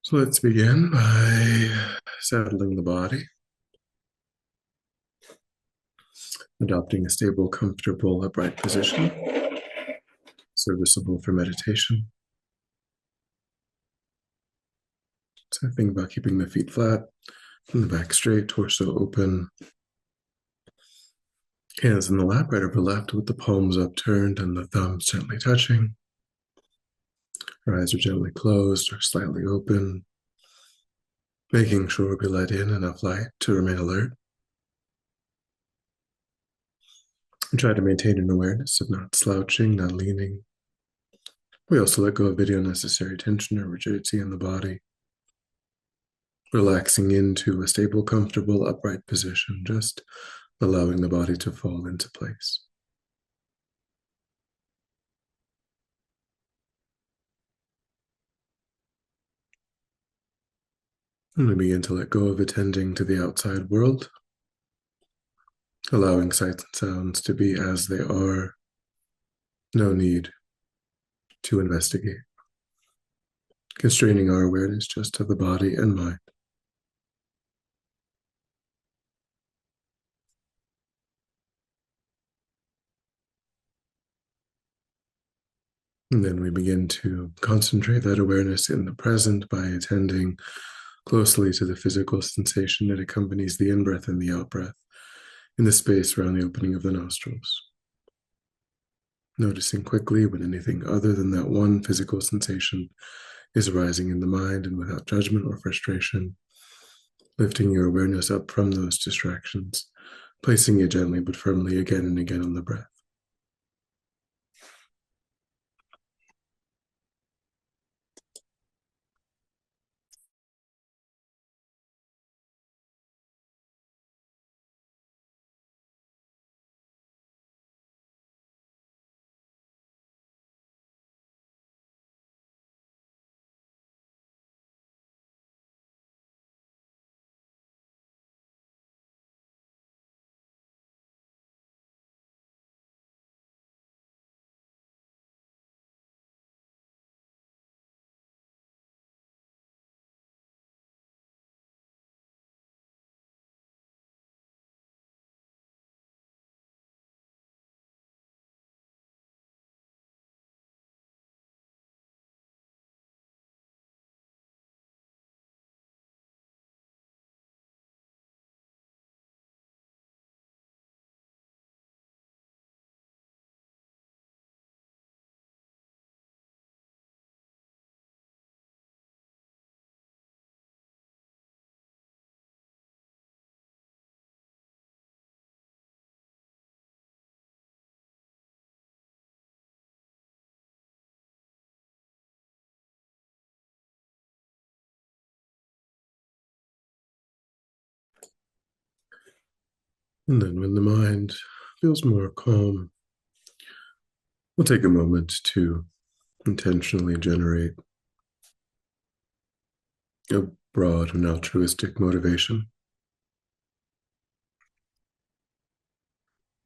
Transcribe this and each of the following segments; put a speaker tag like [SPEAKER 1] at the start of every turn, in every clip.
[SPEAKER 1] So let's begin by settling the body, adopting a stable, comfortable, upright position, serviceable for meditation. So think about keeping the feet flat and the back straight, torso open, hands in the lap, right over left with the palms upturned and the thumbs gently touching. Our eyes are gently closed or slightly open, making sure we let in enough light to remain alert. And try to maintain an awareness of not slouching, not leaning. We also let go of any unnecessary tension or rigidity in the body, relaxing into a stable, comfortable, upright position, just allowing the body to fall into place. And we begin to let go of attending to the outside world, allowing sights and sounds to be as they are. No need to investigate. Constraining our awareness just to the body and mind. And then we begin to concentrate that awareness in the present by attending closely to the physical sensation that accompanies the in-breath and the out-breath in the space around the opening of the nostrils. Noticing quickly when anything other than that one physical sensation is arising in the mind, and without judgment or frustration, lifting your awareness up from those distractions, placing it gently but firmly again and again on the breath. And then when the mind feels more calm, we'll take a moment to intentionally generate a broad and altruistic motivation,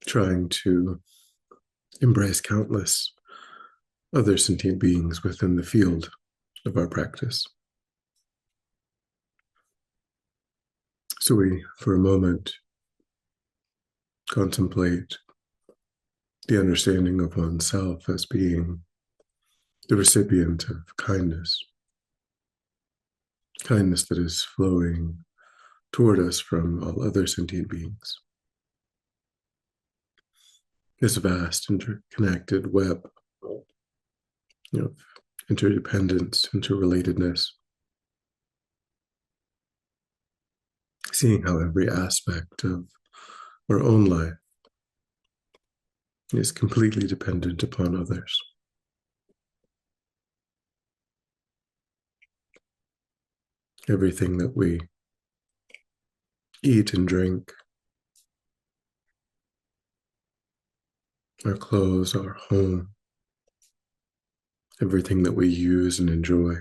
[SPEAKER 1] trying to embrace countless other sentient beings within the field of our practice. So we, for a moment, contemplate the understanding of oneself as being the recipient of kindness, kindness that is flowing toward us from all other sentient beings. This vast, interconnected web of interdependence, interrelatedness, seeing how every aspect of our own life is completely dependent upon others. Everything that we eat and drink, our clothes, our home, everything that we use and enjoy,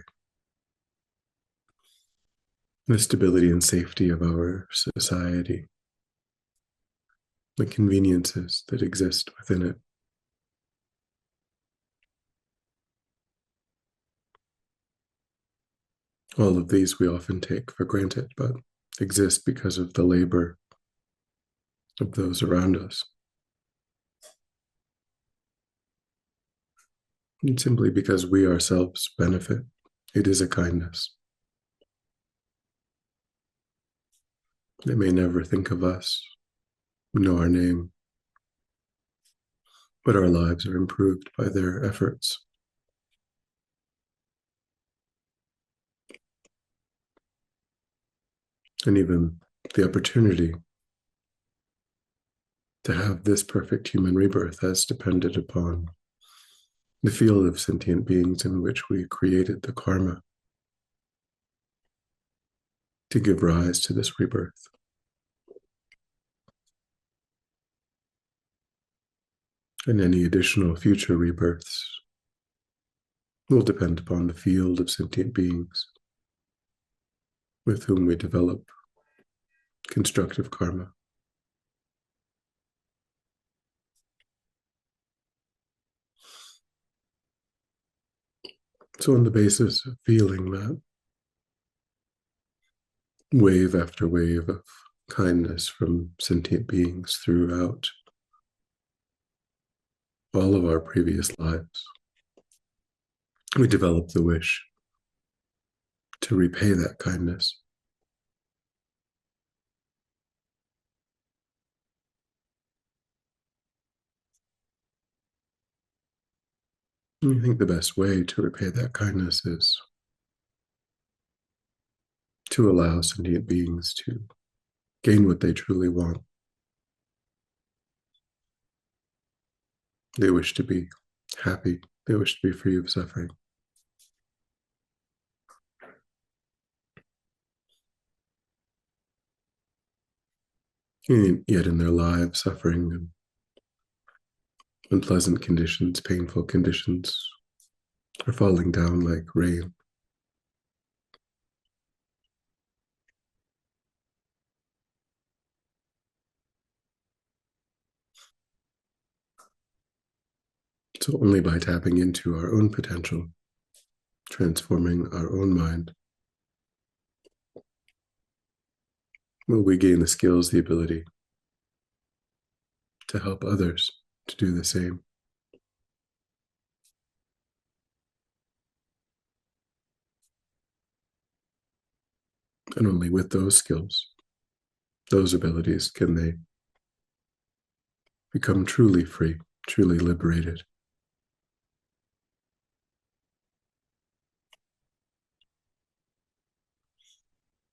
[SPEAKER 1] the stability and safety of our society, the conveniences that exist within it. All of these we often take for granted, but exist because of the labor of those around us. And simply because we ourselves benefit, it is a kindness. They may never think of us, know our name, but our lives are improved by their efforts. And even the opportunity to have this perfect human rebirth has depended upon the field of sentient beings in which we created the karma to give rise to this rebirth. And any additional future rebirths will depend upon the field of sentient beings with whom we develop constructive karma. So, on the basis of feeling that wave after wave of kindness from sentient beings throughout all of our previous lives, we develop the wish to repay that kindness. And I think the best way to repay that kindness is to allow sentient beings to gain what they truly want. They wish to be happy, they wish to be free of suffering. And yet, in their lives, suffering and unpleasant conditions, painful conditions are falling down like rain. So, only by tapping into our own potential, transforming our own mind, will we gain the skills, the ability to help others to do the same. And only with those skills, those abilities, can they become truly free, truly liberated.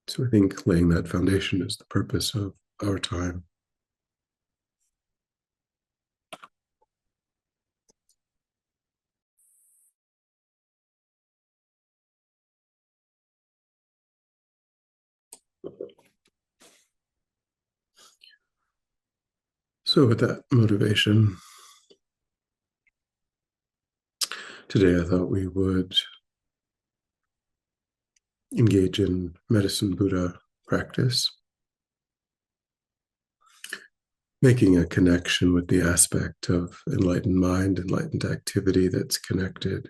[SPEAKER 1] So I think laying that foundation is the purpose of our time. So, with that motivation, today I thought we would engage in medicine Buddha practice, making a connection with the aspect of enlightened mind, enlightened activity that's connected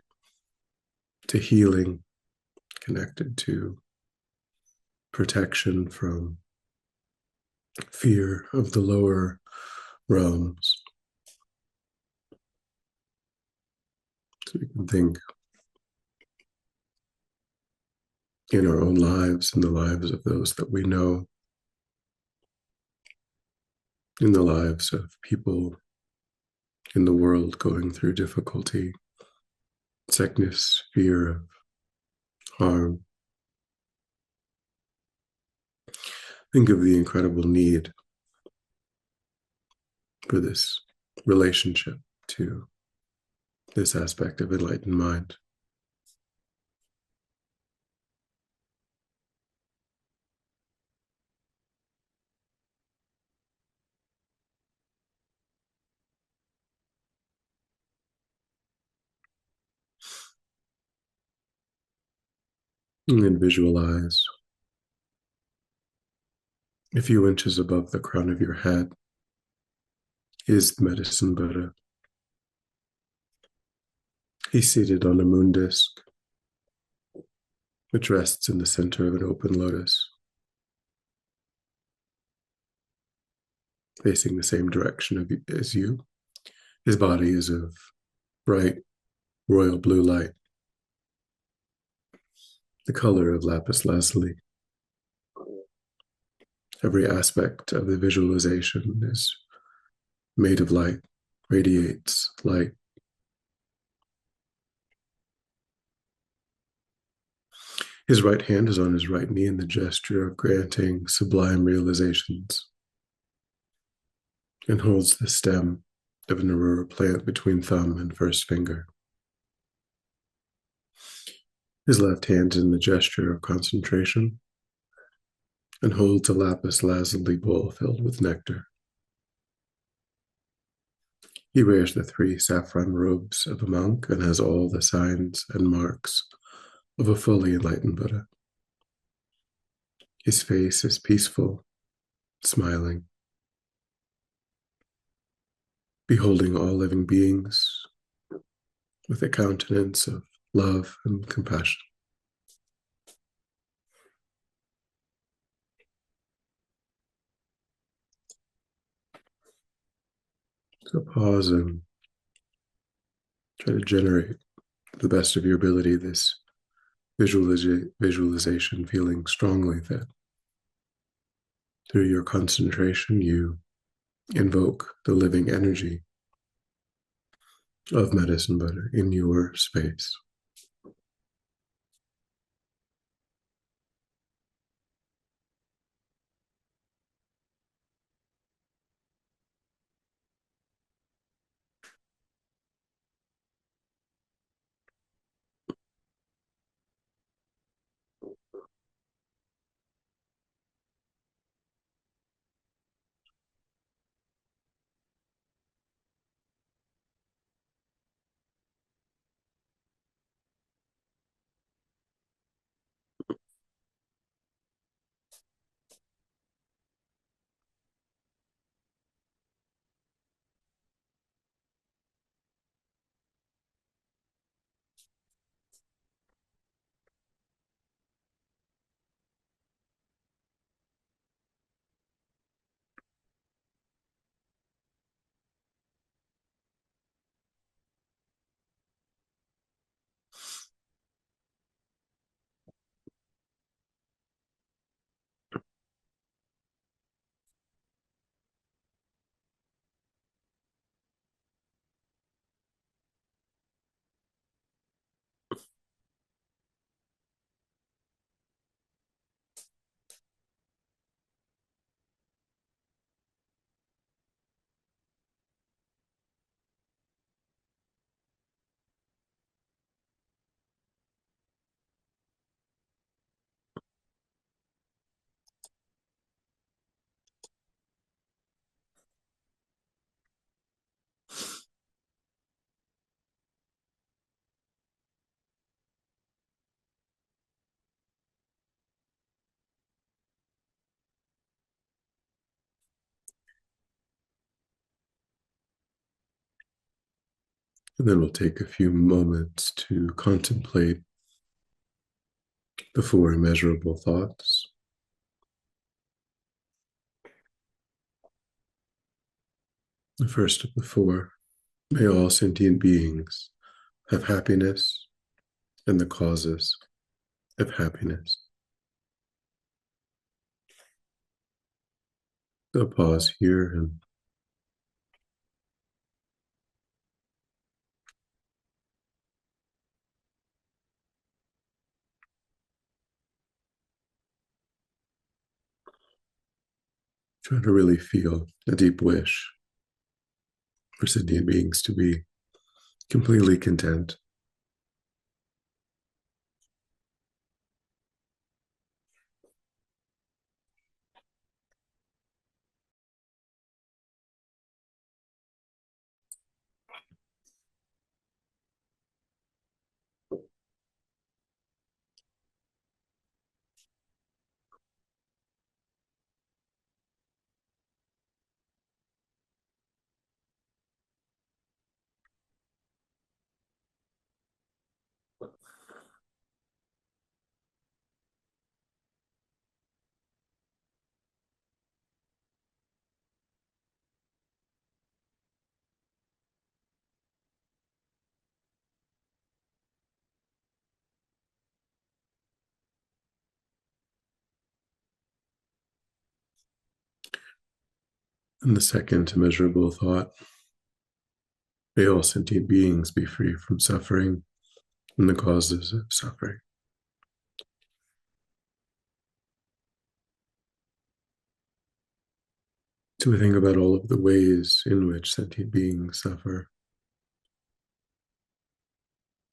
[SPEAKER 1] to healing, connected to protection from fear of the lower realms. So we can think in our own lives, in the lives of those that we know, in the lives of people in the world going through difficulty, sickness, fear of harm. Think of the incredible need for this relationship to this aspect of enlightened mind. And then visualize a few inches above the crown of your head is the medicine Buddha. He's seated on a moon disk which rests in the center of an open lotus, facing the same direction as you. His body is of bright royal blue light, the color of lapis lazuli. Every aspect of the visualization is made of light, radiates light. His right hand is on his right knee in the gesture of granting sublime realizations, and holds the stem of an aurora plant between thumb and first finger. His left hand is in the gesture of concentration and holds a lapis lazuli bowl filled with nectar. He wears the 3 saffron robes of a monk and has all the signs and marks of a fully enlightened Buddha. His face is peaceful, smiling, beholding all living beings with a countenance of love and compassion. So pause and try to generate, to the best of your ability, this visualization, feeling strongly that through your concentration you invoke the living energy of Medicine Butter in your space. And then we'll take a few moments to contemplate the 4 immeasurable thoughts. The first of the 4, may all sentient beings have happiness and the causes of happiness. So pause here and try to really feel a deep wish for sentient beings to be completely content. And the second immeasurable thought: may all sentient beings be free from suffering and the causes of suffering. So we think about all of the ways in which sentient beings suffer,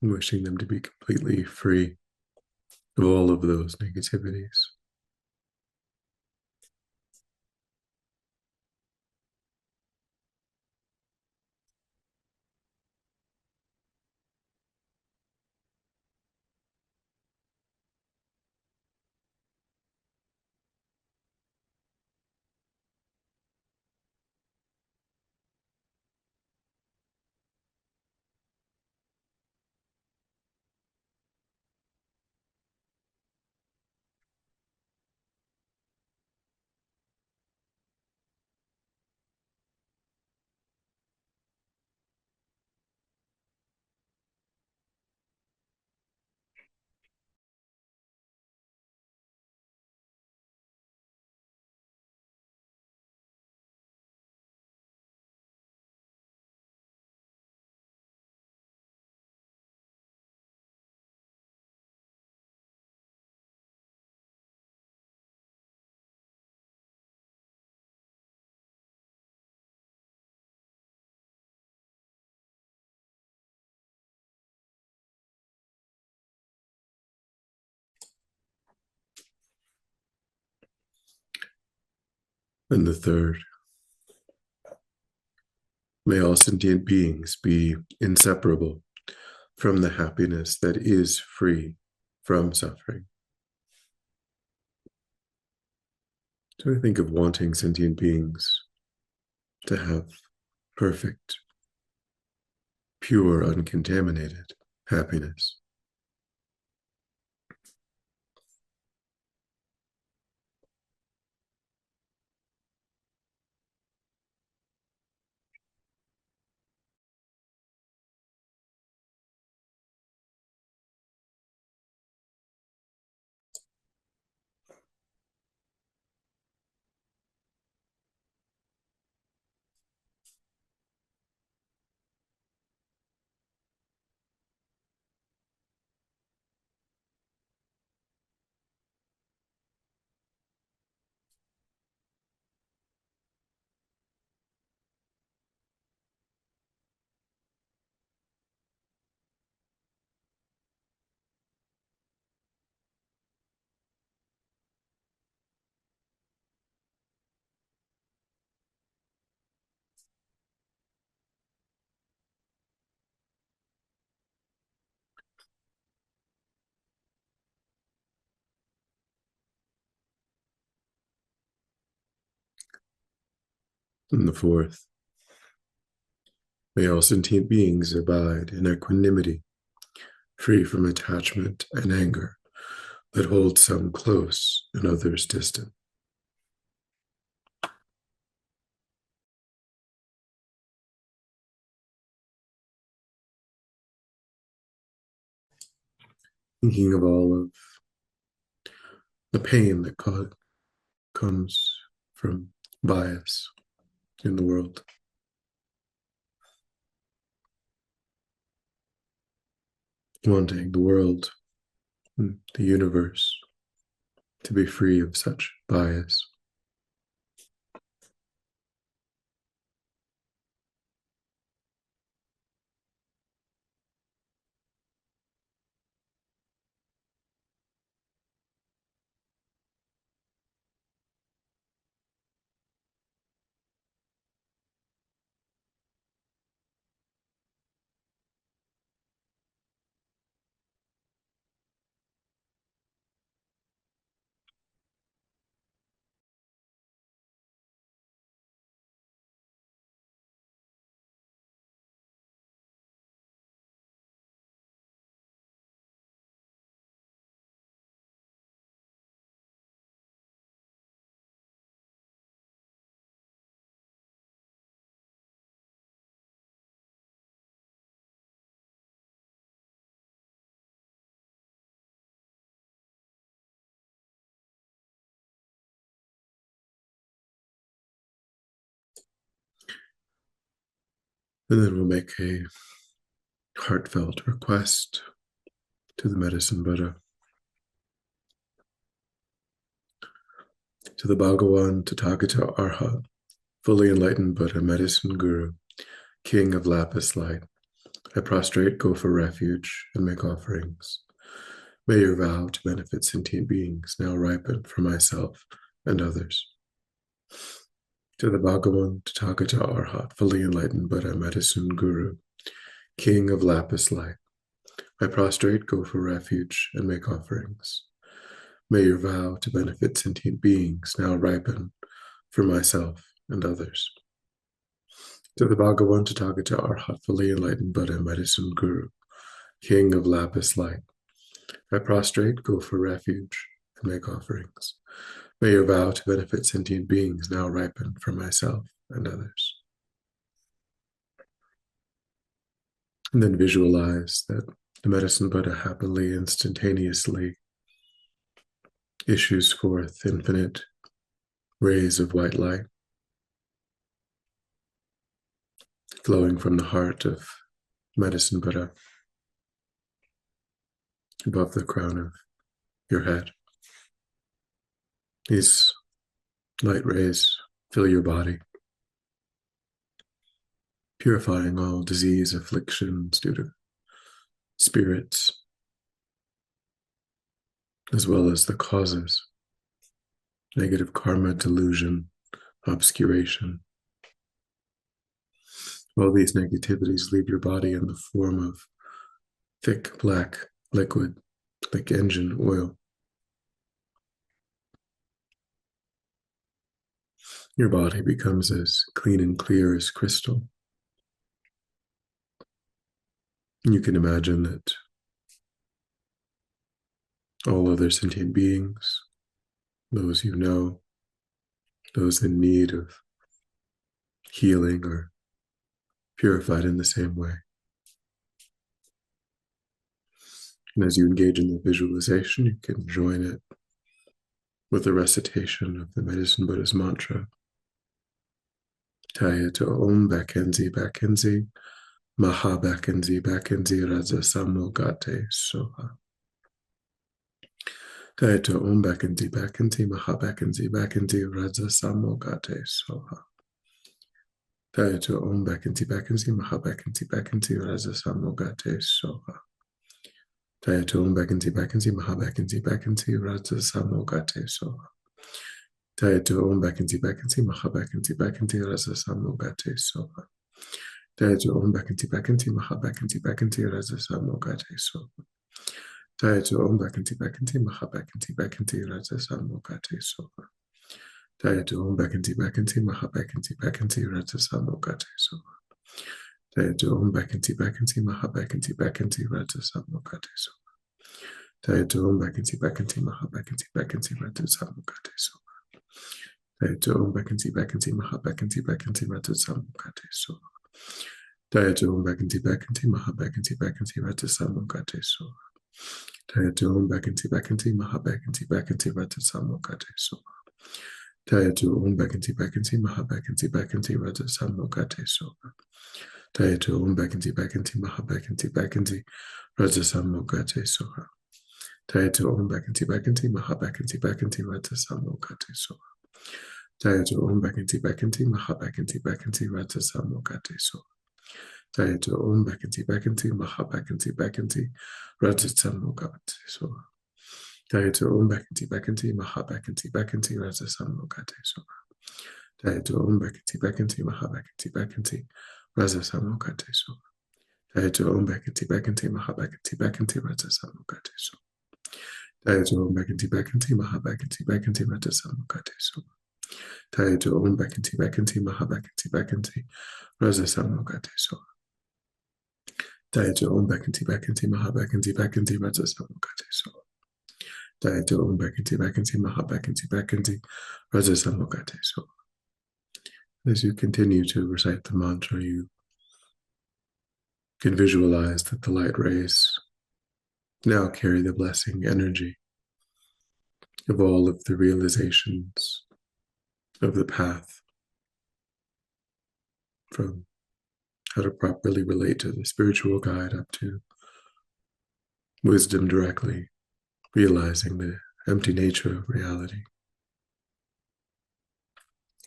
[SPEAKER 1] and wishing them to be completely free of all of those negativities. And the third: may all sentient beings be inseparable from the happiness that is free from suffering. So I think of wanting sentient beings to have perfect, pure, uncontaminated happiness. And the fourth: may all sentient beings abide in equanimity, free from attachment and anger that hold some close and others distant. Thinking of all of the pain that comes from bias in the world, wanting the world, the universe, to be free of such bias. And then we'll make a heartfelt request to the medicine Buddha, to the Bhagawan Tathagata Arhat, fully enlightened Buddha, medicine guru, king of lapis light. I prostrate, go for refuge, and make offerings. May your vow to benefit sentient beings now ripen for myself and others. To the Bhagawan Tathagata Arhat, fully enlightened Buddha, medicine guru, king of lapis light. I prostrate, go for refuge, and make offerings. May your vow to benefit sentient beings now ripen for myself and others. To the Bhagavan Tathagata Arhat, fully enlightened Buddha, medicine guru, king of lapis light. I prostrate, go for refuge, and make offerings. May your vow to benefit sentient beings now ripen for myself and others. And then visualize that the medicine Buddha happily, instantaneously issues forth infinite rays of white light flowing from the heart of medicine Buddha above the crown of your head. These light rays fill your body, purifying all disease, afflictions due to spirits, as well as the causes, negative karma, delusion, obscuration. All these negativities leave your body in the form of thick black liquid, like engine oil. Your body becomes as clean and clear as crystal. And you can imagine that all other sentient beings, those you know, those in need of healing, are purified in the same way. And as you engage in the visualization, you can join it with the recitation of the medicine Buddha's mantra. Tayato Om Bakenzi Bakenzi, Maha Bakenzi Bakenzi Raja Samogate Soha. Tayato Om Bakenzi Bakenzi, Maha Bakenzi Bakenzi Raja Samogate Soha. Tayato Om Bakenzi Bakenzi, Maha Bakenzi Bakenzi Raja Samogate Soha. Tayato Om Bakenzi Bakenzi, Maha Bakenzi Bakenzi Raja Samogate Soha. Tayato Om Bakenzi Bakenzi, Maha Bakenzi Bakenzi Raja Samogate Soha. Tayato Om Bakenzi Bakenzi, Maha Bakenzi Bakenzi Raja Samogate Soha. Tayato Om Bakenzi Bakenzi, Maha Bakenzi Bakenzi Raja Samogate Soha. Tayato Om Bakenzi Bakenzi, Maha Bakenzi Bakenzi Raja Samogate Soha. Tayato Om Bakenzi Bakenzi, Maha Bakenzi Bakenzi Raja Samogate Soha. Tayato Om Bakenzi Bakenzi, Maha Bakenzi Bakenzi Raja Samogate Soha. Tayato Om Bakenzi Bakenzi, Maha Bakenzi Bakenzi Raja Samogate Soha. Tayato Om Bakenzi Bakenzi, Maha Bakenzi Bakenzi Raja Samogate Soha. Tayato Om Bakenzi Bakenzi, Maha Bakenzi Bakenzi Raja Samogate Soha. Tayato Om Bakenzi Bakenzi, Maha Bakenzi Bakenzi Raja Samogate Soha. Tayato Om Bakenzi Bakenzi, Maha Bakenzi Bakenzi Raja Samogate Soha. Tayato Om Bakenzi Bakenzi, Maha Bakenzi Bakenzi Raja Samogate Soha. Tayato Om Bakenzi Bakenzi, Maha Bakenzi Bakenzi Raja Samogate Soha. Tayato Om Bakenzi Bakenzi, Maha Bakenzi Bakenzi Raja Samogate Soha. Tayato Om Bakenzi Bakenzi, Maha Bakenzi Bakenzi Raja Samogate Soha. Tayato Om Bakenzi Bakenzi, Maha Bakenzi Bakenzi Raja Samogate Soha. Tayato Om Bakenzi Bakenzi, Maha Bakenzi Bakenzi Raja Samogate Soha. Tayato Om Bakenzi Bakenzi, Maha Bakenzi Bakenzi Raja Samogate Soha. Tayato Om Bakenzi Bakenzi, Maha Bakenzi Bakenzi Raja Samogate Soha. Tayato Om Bakenzi Bakenzi, Maha Bakenzi Bakenzi Raja Samogate Soha. Tayato Om Bakenzi Bakenzi, Maha Bakenzi Bakenzi Raja Samogate Soha. As you continue to recite the mantra, you can visualize that the light rays now carry the blessing energy of all of the realizations of the path, from how to properly relate to the spiritual guide, up to wisdom directly, realizing the empty nature of reality.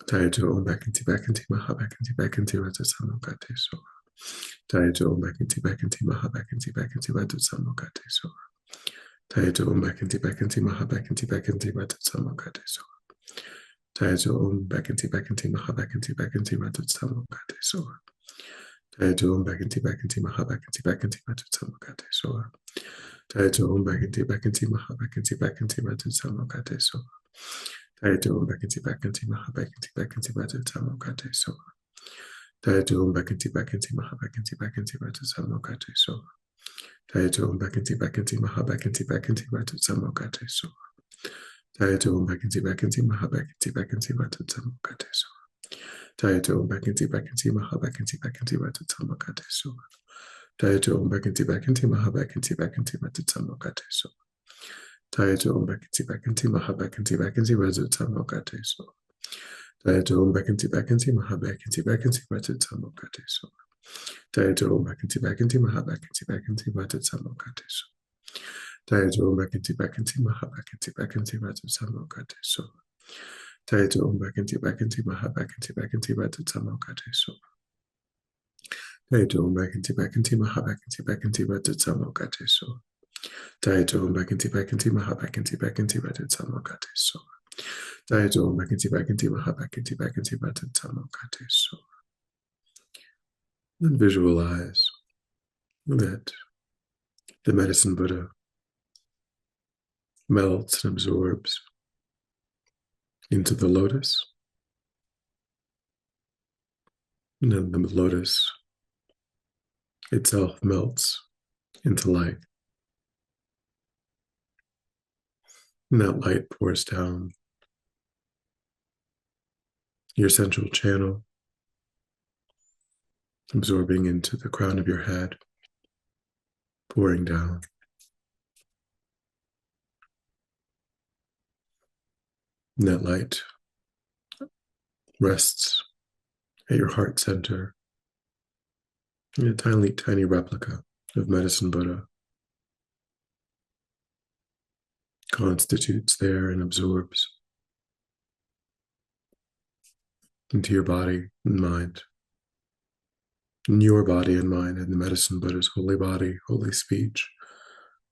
[SPEAKER 1] Taito Om Bakanti Bakanti Maha Bakanti Bakanti Rata Samokate So. Taito Om Bakanti Bakanti Maha Bakanti Bakanti Rata Samokate So. Taito Om Bakanti Bakanti Maha Bakanti Bakanti Rata Samokate So. Taito Om Bakanti Bakanti Maha Bakanti Bakanti Rata Samokate So. Taito Om Bakanti Bakanti Maha Bakanti Bakanti Rata Samokate So. Taito Om Bakanti Bakanti Maha Bakanti Bakanti Rata Samokate So. Taito Om Bakanti Bakanti Maha Bakanti Bakanti Rata Samokate So. Taito Om Bakanti Bakanti Maha Bakanti Bakanti Rata Samokate So. Taito Om Bakanti Bakanti Maha Bakanti Bakanti Rata Samokate So. Taito Om Bakanti Bakanti Maha Bakanti Bakanti Rata Samokate So. Taito Om Bakanti Bakanti Maha Bakanti Bakanti Rata Samokate So. Taito Om Bakanti Bakanti Maha Bakanti Bakanti Rata Samokate So. Taito Om Bakanti Bakanti Maha Bakanti Bakanti Rata Samokate So. Taito Om Bakanti Bakanti Maha Bakanti Bakanti Rata Samokate So. Taito Om Bakanti Bakanti Maha Bakanti Bakanti Rata Samokate So. Taito Om Bakanti Bakanti Maha Bakanti Bakanti Rata Samokate So. Taito Om Bakanti Bakanti Maha Bakanti Bakanti Rata Samokate So. Taito Om Bakanti Bakanti Maha Bakanti Bakanti Rata Samokate So. Taito Om Bakanti Bakanti Maha Bakanti Bakanti Rata Samokate So. Taito Om Bakanti Bakanti Maha Bakanti Bakanti Rata Samokate So. And visualize that the medicine Buddha melts and absorbs into the lotus. And then the lotus itself melts into light. And that light pours down your central channel, absorbing into the crown of your head, pouring down. And that light rests at your heart center in a tiny, tiny replica of Medicine Buddha, constitutes there and absorbs into your body and mind. And your body and mind and the Medicine Buddha's holy body, holy speech,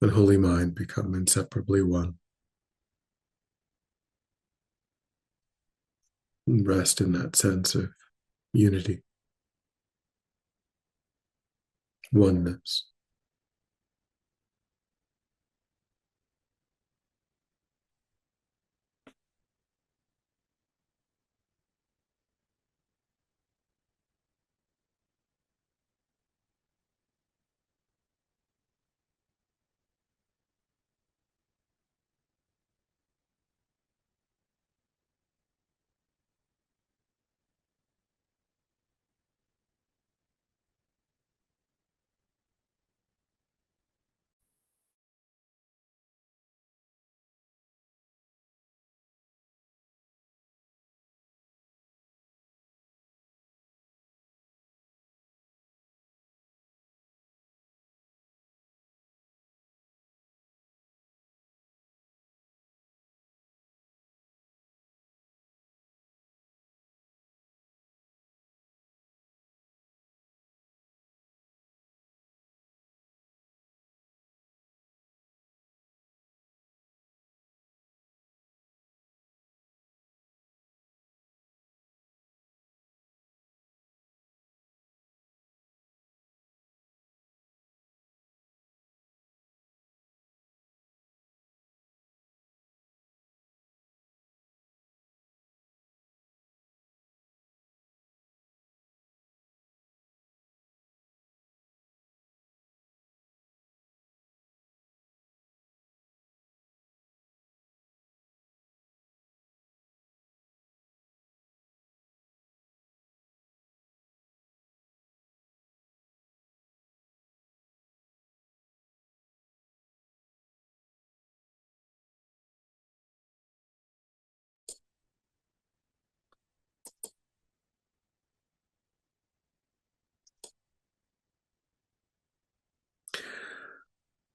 [SPEAKER 1] and holy mind become inseparably one. And rest in that sense of unity, oneness.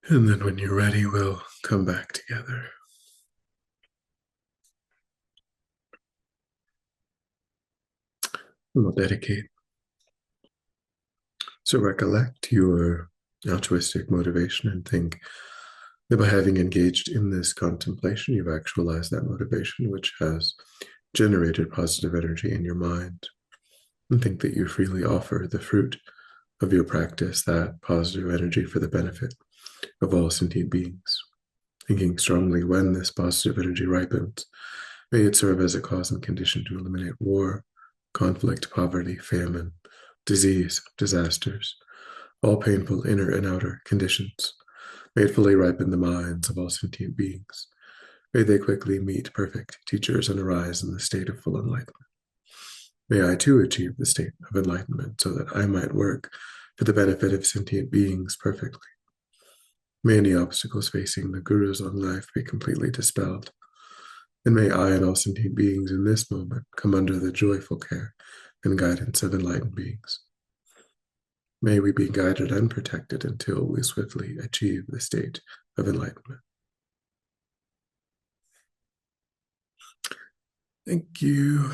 [SPEAKER 1] And then when you're ready, we'll come back together. And we'll dedicate. So recollect your altruistic motivation and think that by having engaged in this contemplation, you've actualized that motivation, which has generated positive energy in your mind. And think that you freely offer the fruit of your practice, that positive energy, for the benefit of all sentient beings. Thinking strongly, when this positive energy ripens, may it serve as a cause and condition to eliminate war, conflict, poverty, famine, disease, disasters, all painful inner and outer conditions. May it fully ripen the minds of all sentient beings. May they quickly meet perfect teachers and arise in the state of full enlightenment. May I too achieve the state of enlightenment so that I might work for the benefit of sentient beings perfectly. May any obstacles facing the Guru's long life be completely dispelled. And may I and all sentient beings in this moment come under the joyful care and guidance of enlightened beings. May we be guided and protected until we swiftly achieve the state of enlightenment. Thank you.